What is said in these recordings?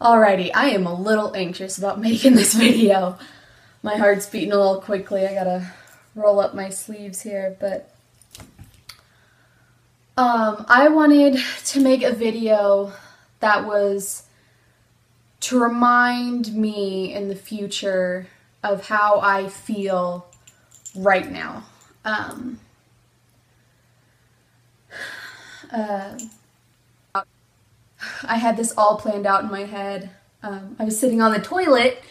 Alrighty, I am a little anxious about making this video. My heart's beating a little quickly. I gotta roll up my sleeves here, but I wanted to make a video that was to remind me in the future of how I feel right now. I had this all planned out in my head. I was sitting on the toilet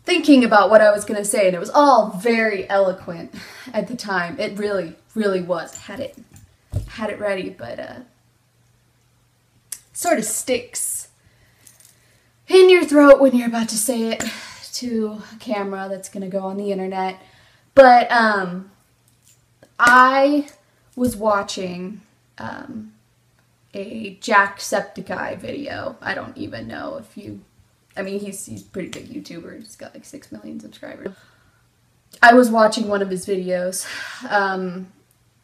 thinking about what I was going to say, and it was all very eloquent at the time. It really, really was. I had it ready, but sort of sticks in your throat when you're about to say it to a camera that's going to go on the internet. But I was watching a Jacksepticeye video. I don't even know if you... I mean, he's a pretty big YouTuber. He's got like 6 million subscribers. I was watching one of his videos, and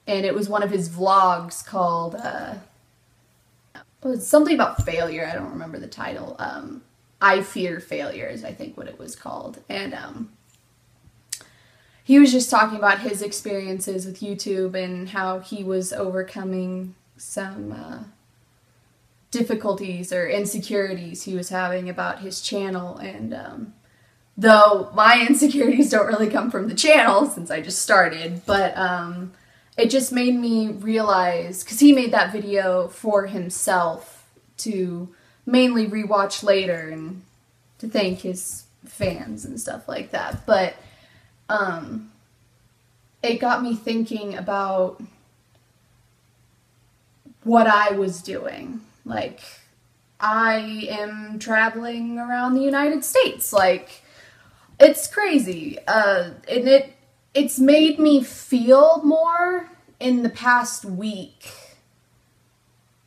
it was one of his vlogs called, it was something about failure. I don't remember the title. I Fear Failure is, I think, what it was called. And he was just talking about his experiences with YouTube and how he was overcoming some difficulties or insecurities he was having about his channel. And though my insecurities don't really come from the channel since I just started, but it just made me realize, because he made that video for himself to mainly rewatch later and to thank his fans and stuff like that, but it got me thinking about what I was doing. Like, I am traveling around the United States. Like, it's crazy. And it's made me feel more in the past week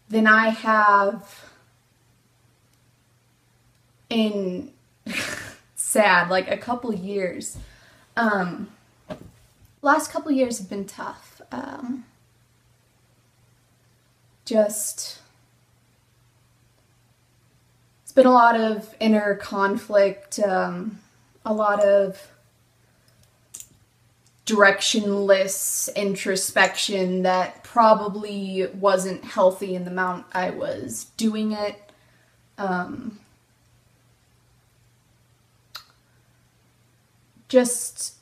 than I have in sad, like a couple years. Last couple years have been tough. It's been a lot of inner conflict, a lot of directionless introspection that probably wasn't healthy in the amount I was doing it. Just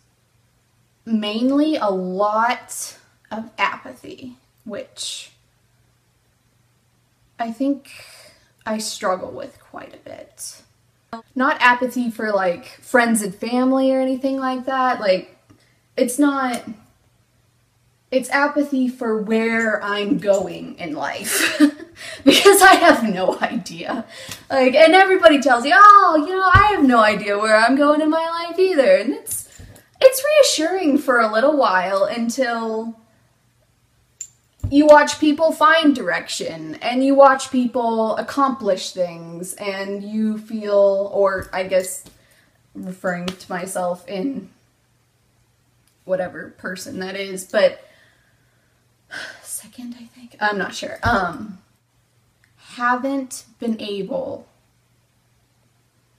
mainly a lot of apathy, which I think I struggle with quite a bit. Not apathy for like friends and family or anything like that. Like, it's apathy for where I'm going in life. Because I have no idea. Like, and everybody tells you, oh, you know, I have no idea where I'm going in my life either. And it's reassuring for a little while until you watch people find direction and you watch people accomplish things and you feel, or I guess referring to myself in whatever person that is, but second, I think, I'm not sure, haven't been able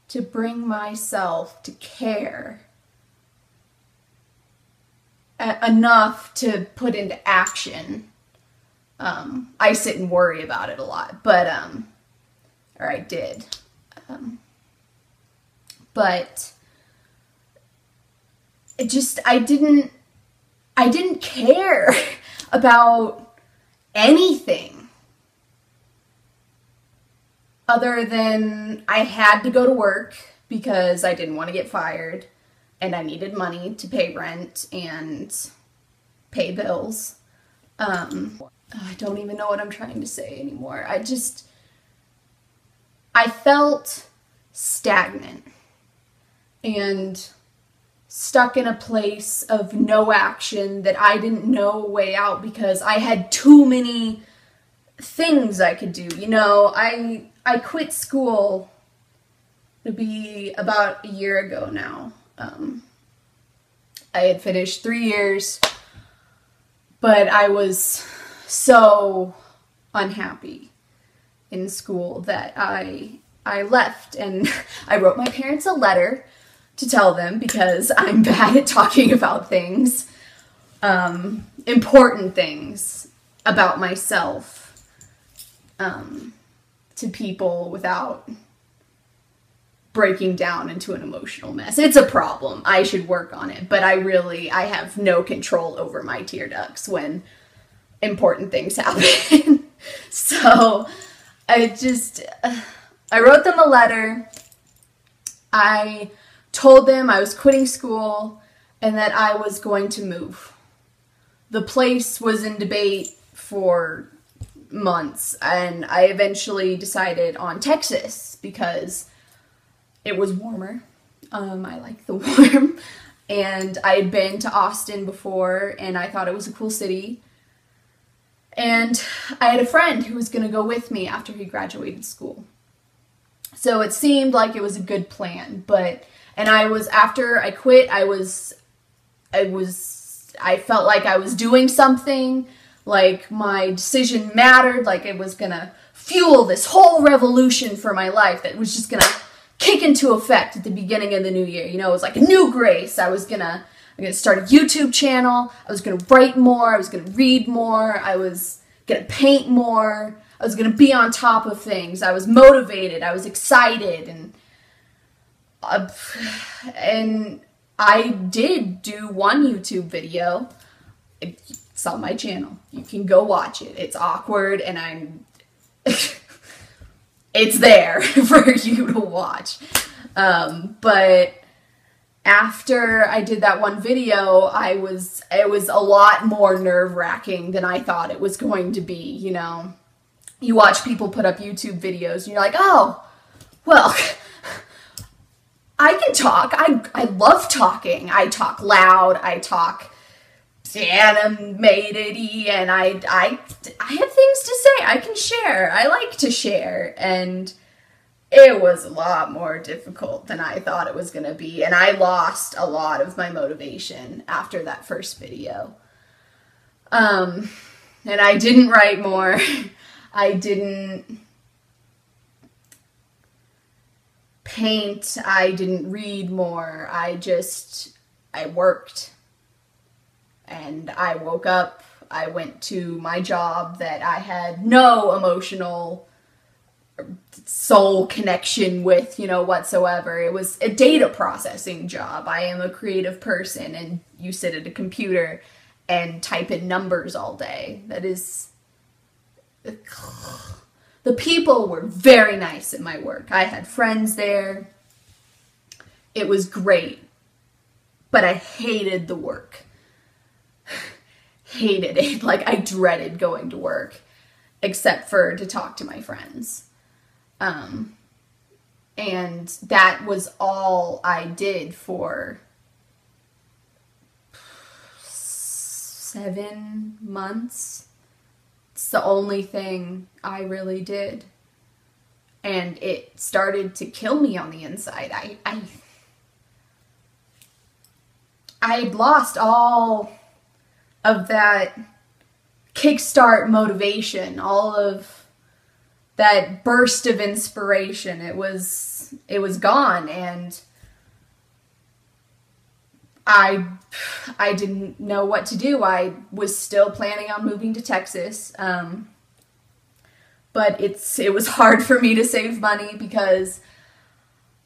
to bring myself to care enough to put into action. I sit and worry about it a lot, but, or I did, but I didn't care about anything other than I had to go to work because I didn't want to get fired and I needed money to pay rent and pay bills. I don't even know what I'm trying to say anymore. I felt stagnant and stuck in a place of no action that I didn't know a way out because I had too many things I could do. You know, I quit school, it'll be about a year ago now. I had finished 3 years, but I was so unhappy in school that I I left, and I wrote my parents a letter to tell them, because I'm bad at talking about things, important things about myself, to people without breaking down into an emotional mess. It's a problem. I should work on it, but I have no control over my tear ducts when important things happen. So I wrote them a letter. I told them I was quitting school and that I was going to move. The place was in debate for months, and I eventually decided on Texas because it was warmer. I like the warm. And I had been to Austin before, and I thought it was a cool city. And I had a friend who was going to go with me after he graduated school. So it seemed like it was a good plan. After I quit, I felt like I was doing something, like my decision mattered, like it was going to fuel this whole revolution for my life that was just going to kick into effect at the beginning of the new year. You know, it was like a new grace. I'm gonna start a YouTube channel. I was gonna write more. I was gonna read more. I was gonna paint more. I was gonna be on top of things. I was motivated. I was excited, and I did do one YouTube video. It's on my channel. You can go watch it. It's awkward, and it's there for you to watch. But after I did that one video, it was a lot more nerve-wracking than I thought it was going to be, you know. You watch people put up YouTube videos and you're like, oh, well, I can talk. I love talking. I talk loud. I talk animated-y, and I have things to say. I can share. I like to share, and it was a lot more difficult than I thought it was going to be, and I lost a lot of my motivation after that first video. And I didn't write more. I didn't paint. I didn't read more. I worked. And I woke up, I went to my job that I had no emotional soul connection with, you know, whatsoever. It was a data processing job. I am a creative person, and you sit at a computer and type in numbers all day. That is... The people were very nice at my work. I had friends there. It was great. But I hated the work. Hated it. Like, I dreaded going to work, except for to talk to my friends. And that was all I did for 7 months. It's the only thing I really did. And it started to kill me on the inside. I'd lost all of that kickstart motivation, all of that burst of inspiration. It was gone, and I didn't know what to do. I was still planning on moving to Texas, but it was hard for me to save money because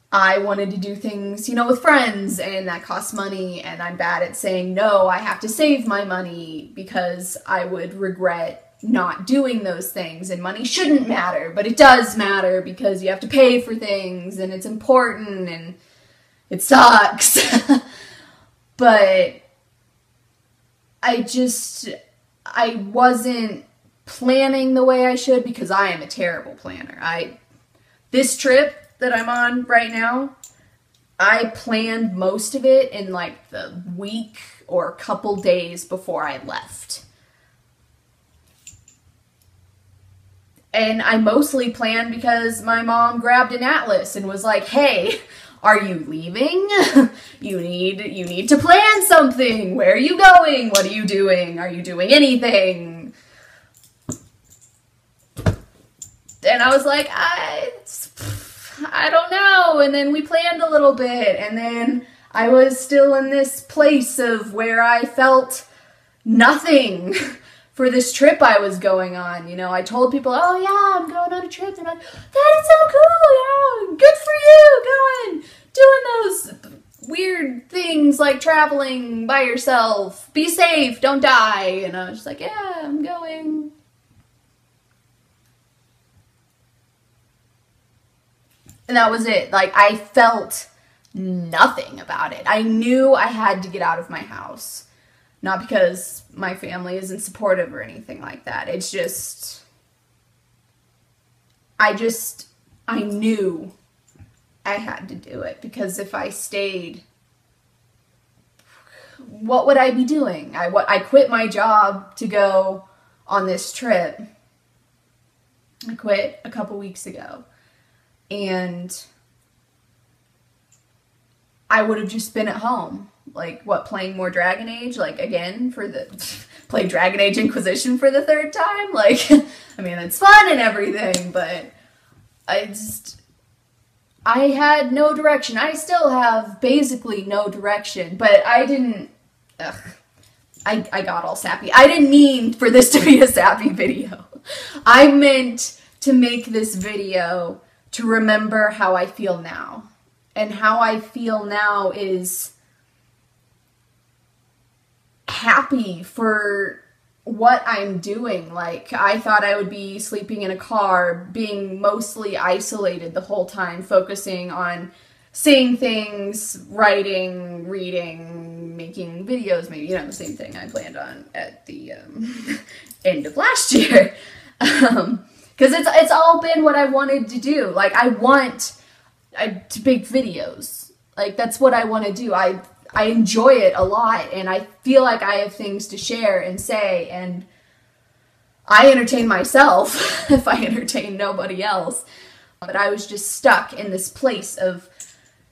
I wanted to do things, you know, with friends, and that costs money, and I'm bad at saying no. I have to save my money because I would regret not doing those things, and money shouldn't matter, but it does matter because you have to pay for things, and it's important, and it sucks. But I wasn't planning the way I should because I am a terrible planner. This trip that I'm on right now, I planned most of it in like the week or a couple days before I left. And I mostly planned because my mom grabbed an atlas and was like, hey, are you leaving? You need to plan something. Where are you going? What are you doing? Are you doing anything? And I was like, I don't know. And then we planned a little bit, and then I was still in this place of where I felt nothing for this trip I was going on. You know, I told people, oh yeah, I'm going on a trip. They're like, that is so cool, yeah, good for you, going, doing those weird things like traveling by yourself, be safe, don't die. And I was just like, yeah, I'm going. And that was it. Like, I felt nothing about it. I knew I had to get out of my house. Not because my family isn't supportive or anything like that. It's just, I knew I had to do it. Because if I stayed, what would I be doing? I quit my job to go on this trip. I quit a couple weeks ago. And I would have just been at home. Like, what, playing more Dragon Age? Like, again, play Dragon Age Inquisition for the third time? Like, I mean, it's fun and everything, but I had no direction. I still have basically no direction, but I didn't, I got all sappy. I didn't mean for this to be a sappy video. I meant to make this video to remember how I feel now. And how I feel now is happy for what I'm doing. Like, I thought I would be sleeping in a car, being mostly isolated the whole time, focusing on seeing things, writing, reading, making videos, maybe, you know, the same thing I planned on at the end of last year. Because it's all been what I wanted to do. Like, I want to make videos. Like, that's what I want to do. I enjoy it a lot, and I feel like I have things to share and say, and I entertain myself if I entertain nobody else. But I was just stuck in this place of,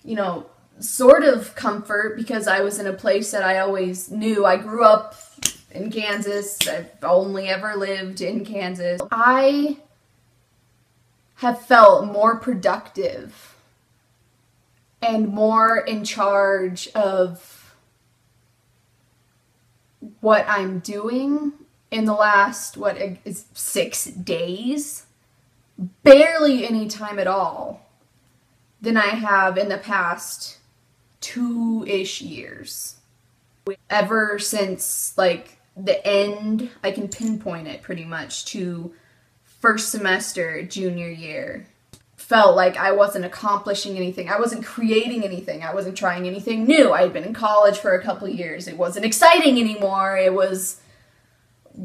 you know, sort of comfort, because I was in a place that I always knew. I grew up in Kansas. I've only ever lived in Kansas. I have felt more productive and more in charge of what I'm doing in the last, 6 days? Barely any time at all than I have in the past 2-ish years. Ever since, like, the end, I can pinpoint it pretty much to first semester, junior year. Felt like I wasn't accomplishing anything. I wasn't creating anything. I wasn't trying anything new. I had been in college for a couple of years. It wasn't exciting anymore. It was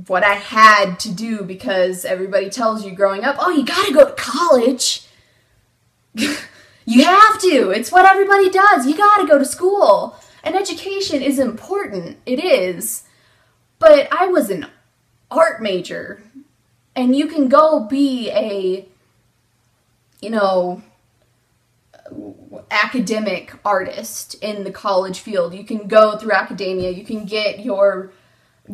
what I had to do because everybody tells you growing up, oh, you gotta go to college. You have to. It's what everybody does. You gotta go to school. And education is important. It is. But I was an art major. And you can go be a, you know, academic artist in the college field. You can go through academia, you can get your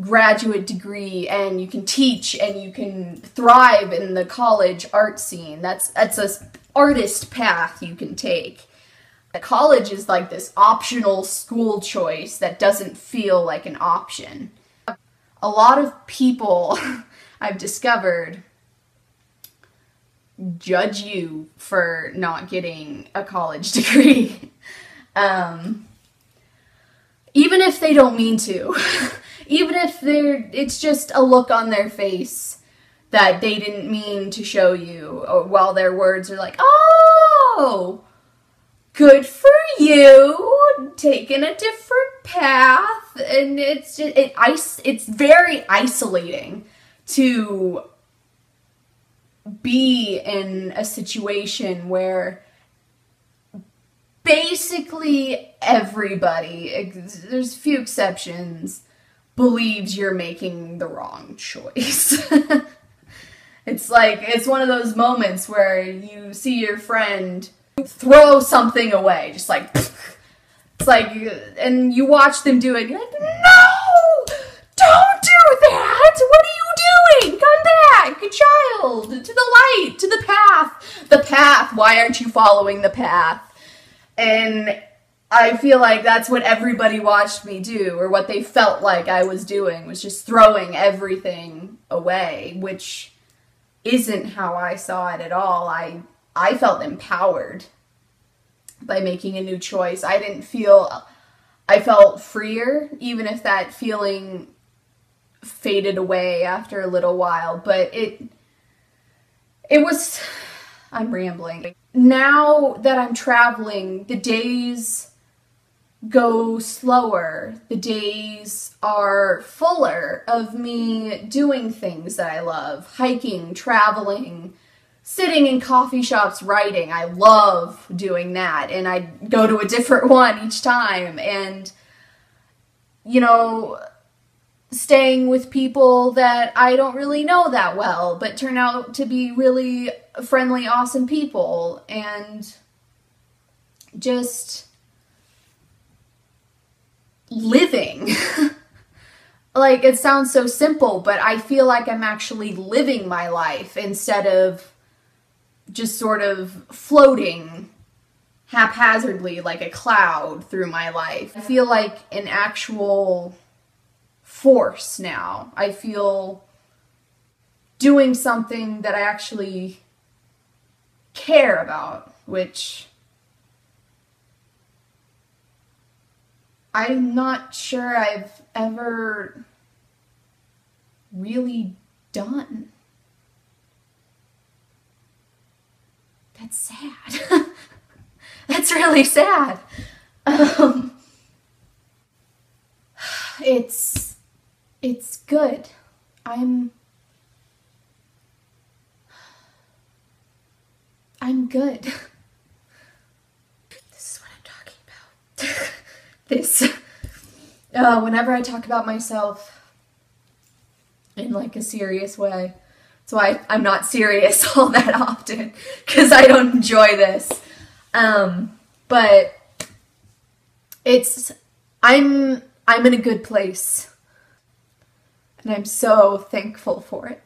graduate degree, and you can teach, and you can thrive in the college art scene. That's a artist path you can take. College is like this optional school choice that doesn't feel like an option. A lot of people I've discovered judge you for not getting a college degree. Even if they don't mean to. Even if it's just a look on their face that they didn't mean to show you, or while their words are like, oh, good for you, taking a different path. And it's just, it's very isolating to be in a situation where basically everybody, there's a few exceptions, believes you're making the wrong choice. It's like, it's one of those moments where you see your friend throw something away, just like, it's like, and you watch them do it, and you're like, no! Don't do that! What are you doing? Come back! Good child. To the light. To the path. The path. Why aren't you following the path? And I feel like that's what everybody watched me do, or what they felt like I was doing, was just throwing everything away, which isn't how I saw it at all. I felt empowered by making a new choice. I felt freer, even if that feeling faded away after a little while, but it was, I'm rambling. Now that I'm traveling, the days go slower. The days are fuller of me doing things that I love. Hiking, traveling, sitting in coffee shops, writing. I love doing that, and I go to a different one each time. And, you know, staying with people that I don't really know that well, but turn out to be really friendly, awesome people. And just living. Like, it sounds so simple, but I feel like I'm actually living my life instead of just sort of floating haphazardly like a cloud through my life. I feel like an actual force now. I feel doing something that I actually care about, which I'm not sure I've ever really done. That's sad. That's really sad. It's good. I'm good. This is what I'm talking about. Whenever I talk about myself in like a serious way, that's why I'm not serious all that often, because I don't enjoy this. But I'm in a good place, and I'm so thankful for it.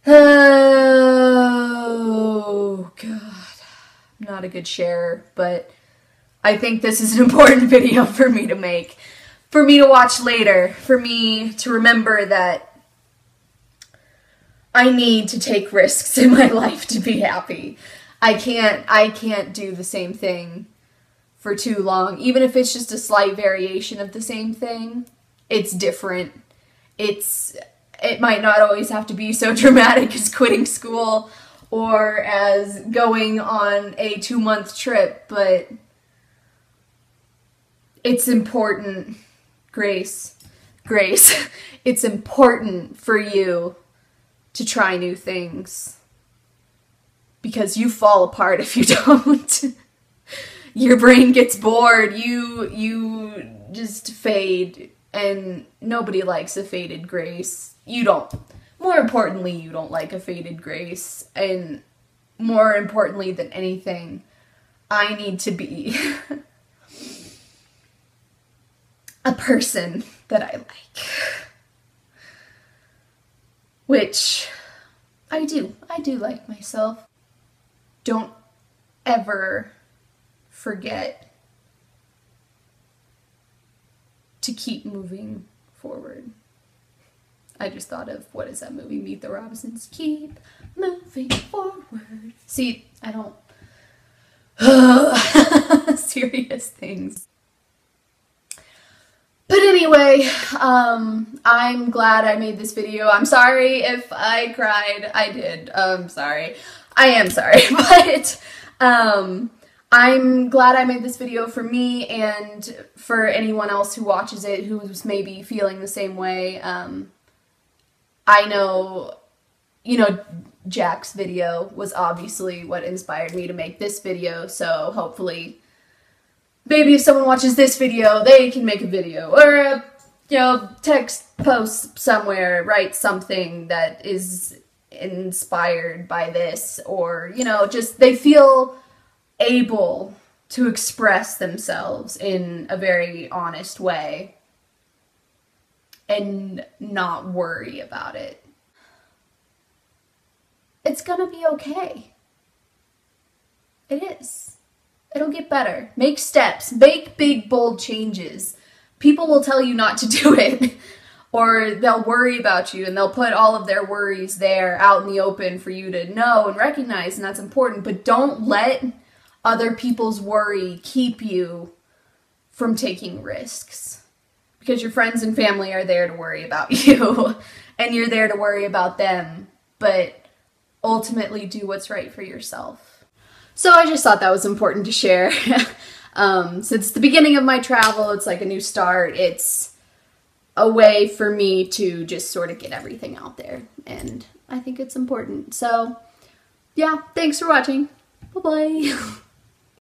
Oh, God. I'm not a good sharer, but I think this is an important video for me to make, for me to watch later, for me to remember that I need to take risks in my life to be happy. I can't do the same thing for too long. Even if it's just a slight variation of the same thing, it's different. It might not always have to be so dramatic as quitting school or as going on a 2-month trip, but it's important, Grace, it's important for you to try new things, because you fall apart if you don't. Your brain gets bored, you just fade, and nobody likes a faded Grace. You don't. More importantly, you don't like a faded Grace, and more importantly than anything, I need to be a person that I like. Which I do like myself. Don't ever forget to keep moving forward. I just thought of, what is that movie, Meet the Robinsons? Keep moving forward. See, I don't... serious things. But anyway, I'm glad I made this video. I'm sorry if I cried. I did. I'm sorry. I am sorry. But I'm glad I made this video for me and for anyone else who watches it who's maybe feeling the same way. I know, you know, Jack's video was obviously what inspired me to make this video, so hopefully maybe if someone watches this video, they can make a video, or a, you know, text post somewhere, write something that is inspired by this, or, you know, just they feel able to express themselves in a very honest way. and not worry about it. It's gonna be okay. It is. It'll get better. Make steps. Make big, bold changes. People will tell you not to do it. Or they'll worry about you and they'll put all of their worries there out in the open for you to know and recognize, and that's important. But don't let other people's worry keep you from taking risks. Because your friends and family are there to worry about you. And you're there to worry about them. But ultimately do what's right for yourself. So I just thought that was important to share. Since the beginning of my travel, it's like a new start. It's a way for me to just sort of get everything out there. And I think it's important. So yeah, thanks for watching. Bye-bye.